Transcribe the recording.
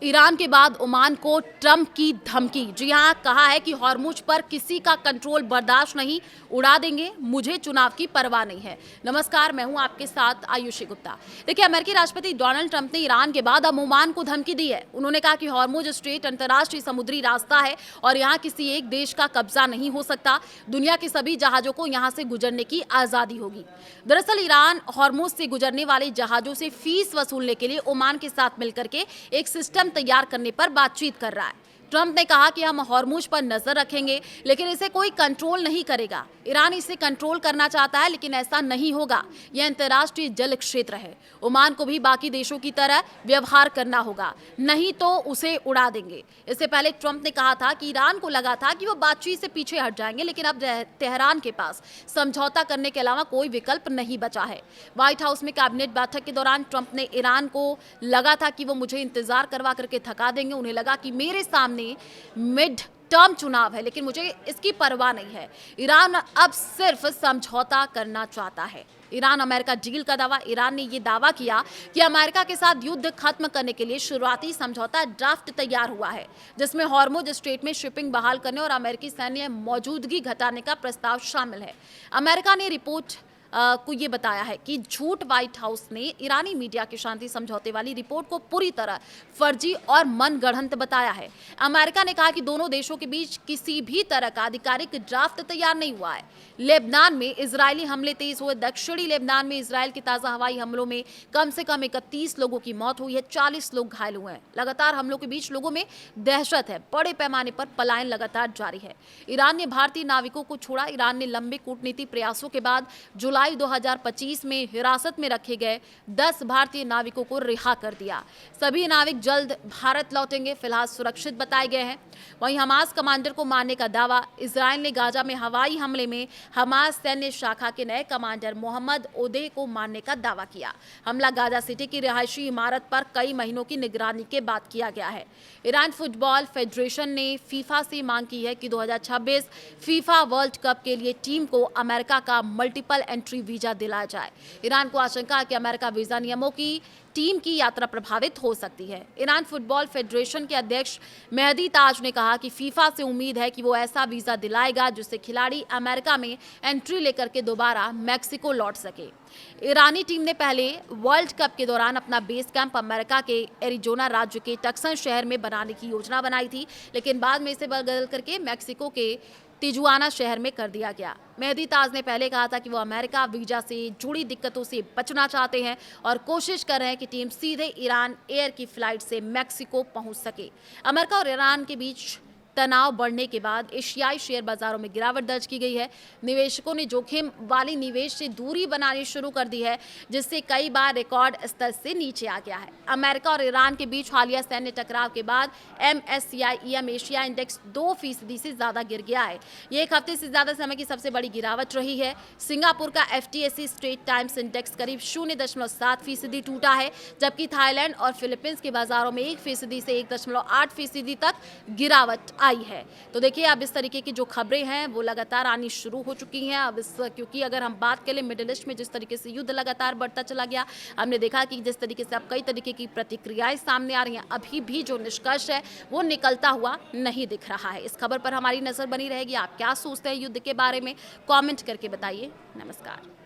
Iran के बाद Oman को ट्रंप की धमकी। जी हां, कहा है कि हॉर्मुज पर किसी का कंट्रोल बर्दाश्त नहीं, उड़ा देंगे, मुझे चुनाव की परवाह नहीं है। नमस्कार, मैं हूं आपके साथ आयुषी गुप्ता। देखिए, अमेरिकी राष्ट्रपति डोनाल्ड ट्रंप ने ईरान के बाद अब ओमान को धमकी दी है। उन्होंने कहा कि हॉर्मुज स्ट्रेट अंतर्राष्ट्रीय समुद्री रास्ता है और यहां किसी एक देश का कब्जा नहीं हो सकता। दुनिया के सभी जहाजों को यहां से गुजरने की आजादी होगी। दरअसल ईरान हॉर्मुज से गुजरने वाले जहाजों से फीस वसूलने के लिए ओमान के साथ मिलकर के एक सिस्टम तैयार करने पर बातचीत कर रहा है। ट्रंप ने कहा कि हम हॉर्मुज पर नजर रखेंगे, लेकिन इसे कोई कंट्रोल नहीं करेगा। ईरान इसे कंट्रोल करना चाहता है, लेकिन ऐसा नहीं होगा। यह अंतर्राष्ट्रीय जल क्षेत्र है। ओमान को भी बाकी देशों की तरह व्यवहार करना होगा, नहीं तो उसे उड़ा देंगे। इससे पहले ट्रंप ने कहा था कि ईरान को लगा था कि वो बातचीत से पीछे हट जाएंगे, लेकिन अब तेहरान के पास समझौता करने के अलावा कोई विकल्प नहीं बचा है। व्हाइट हाउस में कैबिनेट बैठक के दौरान ट्रंप ने ईरान को लगा था कि वो मुझे इंतजार करवा करके थका देंगे। उन्हें लगा कि मेरे सामने मिड टर्म चुनाव है, लेकिन मुझे इसकी परवाह नहीं है। ईरान अब सिर्फ समझौता करना चाहता है। ईरान अमेरिका डील का दावा। ईरान ने यह दावा किया कि अमेरिका के साथ युद्ध खत्म करने के लिए शुरुआती समझौता ड्राफ्ट तैयार हुआ है, जिसमें हॉर्मुज स्ट्रेट में शिपिंग बहाल करने और अमेरिकी सैन्य मौजूदगी घटाने का प्रस्ताव शामिल है। अमेरिका ने रिपोर्ट को ये बताया है कि झूठ व्हाइट हाउस ने ईरानी मीडिया के शांति समझौते वाली रिपोर्ट को पूरी तरह फर्जी और मनगढ़ंत बताया है। अमेरिका ने कहा कि दोनों देशों के बीच किसी भी तरह का आधिकारिक ड्राफ्ट तैयार नहीं हुआ है। लेबनान में इजरायली हमले तेज हुए। दक्षिणी लेबनान में इजरायल के ताजा हवाई हमलों में कम से कम 31 लोगों की मौत हुई है, 40 लोग घायल हुए हैं। लगातार हमलों के बीच लोगों में दहशत है। बड़े पैमाने पर पलायन लगातार जारी है। ईरान ने भारतीय नाविकों को छोड़ा। ईरान ने लंबे कूटनीतिक प्रयासों के बाद जुलाई 2025 में हिरासत में रखे गए 10 भारतीय नाविकों को रिहा कर दिया। सभी नाविक जल्द भारत लौटेंगे, फिलहाल सुरक्षित बताए गए हैं। वहीं हमास कमांडर को मारने का दावा। इजरायल ने गाजा में हवाई हमले में हमास सैन्य शाखा के नए कमांडर मोहम्मद ओदेह को मारने का दावा किया। हमला गाजा सिटी की रिहायशी इमारत पर कई महीनों की निगरानी के बाद किया गया है। ईरान फुटबॉल फेडरेशन ने फीफा से मांग की है कि 2026 फीफा वर्ल्ड कप के लिए टीम को अमेरिका का मल्टीपल एंट्री वीजा दिलाया जाए। ईरान को आशंका है कि अमेरिका वीजा नियमों की टीम की यात्रा प्रभावित हो सकती है। ईरान फुटबॉल फेडरेशन के अध्यक्ष मेहदी ताज ने कहा कि फीफा से उम्मीद है कि वो ऐसा वीजा दिलाएगा जिससे खिलाड़ी अमेरिका में एंट्री लेकर के दोबारा मैक्सिको लौट सके। ईरानी टीम ने पहले वर्ल्ड कप के दौरान अपना बेस कैंप अमेरिका के एरिजोना राज्य के टक्सन शहर में बनाने की योजना बनाई थी, लेकिन बाद में इसे बदल करके मैक्सिको के तिजुआना शहर में कर दिया गया। मेहदी ताज ने पहले कहा था कि वो अमेरिका वीजा से जुड़ी दिक्कतों से बचना चाहते हैं और कोशिश कर रहे हैं कि टीम सीधे ईरान एयर की फ्लाइट से मैक्सिको पहुंच सके। अमेरिका और ईरान के बीच तनाव बढ़ने के बाद एशियाई शेयर बाजारों में गिरावट दर्ज की गई है। निवेशकों ने जोखिम वाली निवेश से दूरी बनानी शुरू कर दी है, जिससे कई बार रिकॉर्ड स्तर से नीचे आ गया है। अमेरिका और ईरान के बीच हालिया सैन्य टकराव के बाद MSCI EM एशिया इंडेक्स 2% से ज्यादा गिर गया है। ये एक हफ्ते से ज्यादा समय की सबसे बड़ी गिरावट रही है। सिंगापुर का FTSE स्ट्रेट टाइम्स इंडेक्स करीब 0.7% टूटा है, जबकि थाईलैंड और फिलीपींस के बाजारों में 1% से 1.8% तक गिरावट आई है। तो देखिए, अब इस तरीके की जो खबरें हैं वो लगातार आनी शुरू हो चुकी हैं। अब क्योंकि अगर हम बात करें मिडिल ईस्ट में जिस तरीके से युद्ध लगातार बढ़ता चला गया, हमने देखा कि जिस तरीके से अब कई तरीके की प्रतिक्रियाएं सामने आ रही हैं, अभी भी जो निष्कर्ष है वो निकलता हुआ नहीं दिख रहा है। इस खबर पर हमारी नजर बनी रहेगी। आप क्या सोचते हैं युद्ध के बारे में, कॉमेंट करके बताइए। नमस्कार।